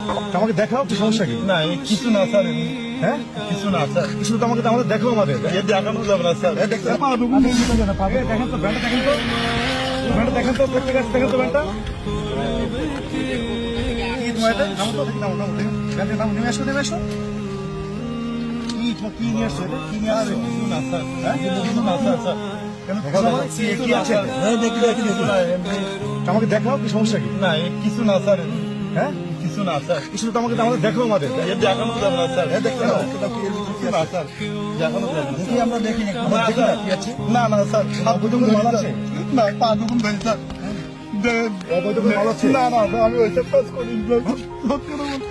আমাকে দেখাও কি সমস্যা কি? না কিছু না স্যার, হ্যাঁ কিছু না স্যার, কিছু তো আমাকে আমাদের দেখো আমাদের এ দেখানো যাবে না স্যার। দেখেন তো ব্যান্ডটা দেখেন তো ব্যান্ডটা দেখেন তো প্রত্যেক আছে দেখেন তো ব্যান্ডটা কি তোমার এটা নাম তো দেখি নাম ব্যান্ডের নাম নেমে আসো কি তোমার কি নিয়ে আসছো এটা কি নিয়ে আসছো? কিছু না স্যার, হ্যাঁ কিছু না স্যার, স্যার কেন কি আছে এটা? দেখি আমাকে দেখাও কি সমস্যা কি? না কিছু না স্যার, হ্যাঁ কিছু না স্যার, কিছু তো আমাকে দেখো আমাদের এ দেখানো যাবে না স্যার। দেখতে কিছু না স্যার, দেখানো যাবে না। দেখি আমরা দেখি না না দেখি না স্যার, কি আছে না না স্যার, অবৈধ কোনো মাল আছে? না পা দুগুণ ধরি স্যার। অবৈধ কোনো মাল আছে? না না আমি ওইসব কাজ করি না। সত্যি কথা বলছি,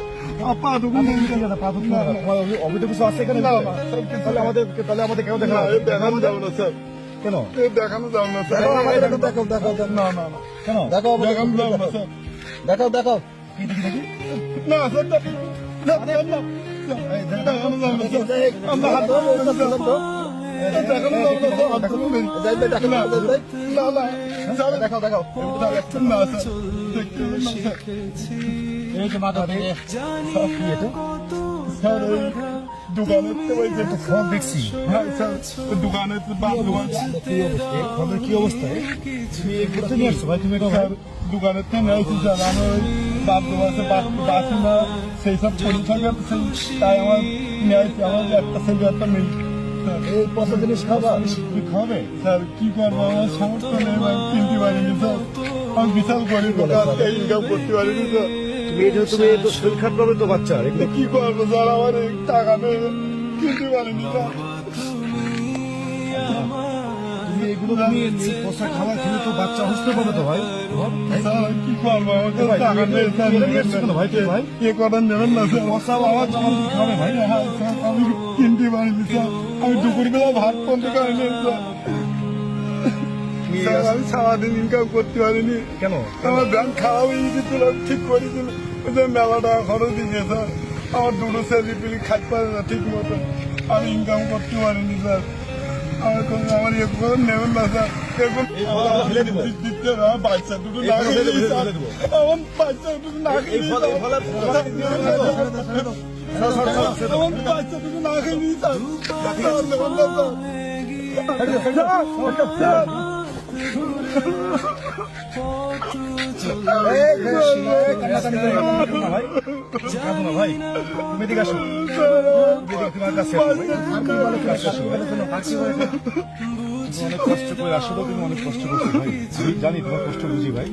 পা দুগুণ ধরি স্যার। তোমার অবৈধ কিছু আছে এখানে? না, না, তাহলে আমাদের কেন দেখা না, এ দেখানো যাবে না স্যার, কেন এ দেখানো যাবে না স্যার। দেখাও না না না, কেন দেখানো যাবে না স্যার। দেখাও কি দেখি না স্যার, দেখানো যাবে না স্যার। আমরা হাত ধরে বলছি স্যার। দেখানো যাবে না স্যার, হাত ধরে বলছি। না না স্যার, দেখাও না স্যার, দেখতে হবে না স্যার। এই যে মাথা থেকে কি এটা স্যার ওই দোকানের তো ওই যে ফোন দেখছি হ্যাঁ স্যার, ওই দোকানের তো বাপ দোকান ফোনের কি অবস্থা তুমি ঘুরতে নিয়ে আসছো ভাই তুমি এটা স্যার, দোকানের তো নিয়েছি স্যার। আমি ওই বাপ দোকানে বাসি না সেই সব পড়ে থাকে, তাই আমার নিয়েছি। আমার একটা ছেলে একটা মেয়ে স্যার। এই পচা জিনিস খাবা কি খাবে স্যার? কি করবো, আমার সামর্থ্য নেই, আমি কিনতে পারিনি স্যার। আমি বিশাল গরিব লোক, আজকে ইনকাম করতে পারিনি স্যার। তুমি তো শরীর খারাপ করবে তো বাচ্চা এগুলো কি করবো স্যার, আমার এই টাকা নেই, কিনতে পারিনি স্যার। তুমি এগুলো তুমি এই পচা খাবার খেলে তো বাচ্চা অসুস্থ পাবে তো ভাই স্যার আমি কি করবো, আমার কাছে টাকা নেই স্যার। এটা নিয়ে এসছো কেন ভাই তুমি ভাই এ করেন নেবেন না স্যার। পচা আমার জামা তুমি খাবে ভাই হ্যাঁ স্যার, আমি কিনতে পারিনি স্যার। আমি দুপুরবেলা ভাত পর্যন্ত পারিনি স্যার। স্যার আমি সারাদিন ইনকাম করতে পারিনি। কেন আমার ব্যাংক খাওয়া হয়ে গেছিল, ঠিক করে দিল। ওই যে মেলা টাকা খরচ দিয়ে স্যার, আমার দুটো ছেলে পিলি খাইতে পারে না ঠিক মতো। আমি ইনকাম করতে পারিনি স্যার। আমার ইয়ে করে নেবেন না স্যার। এখন ফেলে দিব। দিতে হবে, আমার বাচ্চা দুটো না ফেলে খেয়ে দিব, স্যার। ফেলে দিব। আমার বাচ্চা দুটো না খেয়ে এই ফলে- ফলে- আমার বাচ্চা দুটো না খেয়ে স্যার। স্যার, নেবেন না স্যার। ভাই তুমি এদিকে আসো তোমার কাছে অনেক কষ্ট করে আসলে তুমি অনেক কষ্ট করছো ভাই আমি জানি তোমার কষ্ট বুঝি ভাই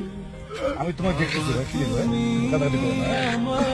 আমি তোমার দেখতেছি ভাই কি ভাই কাটাকাটি করো না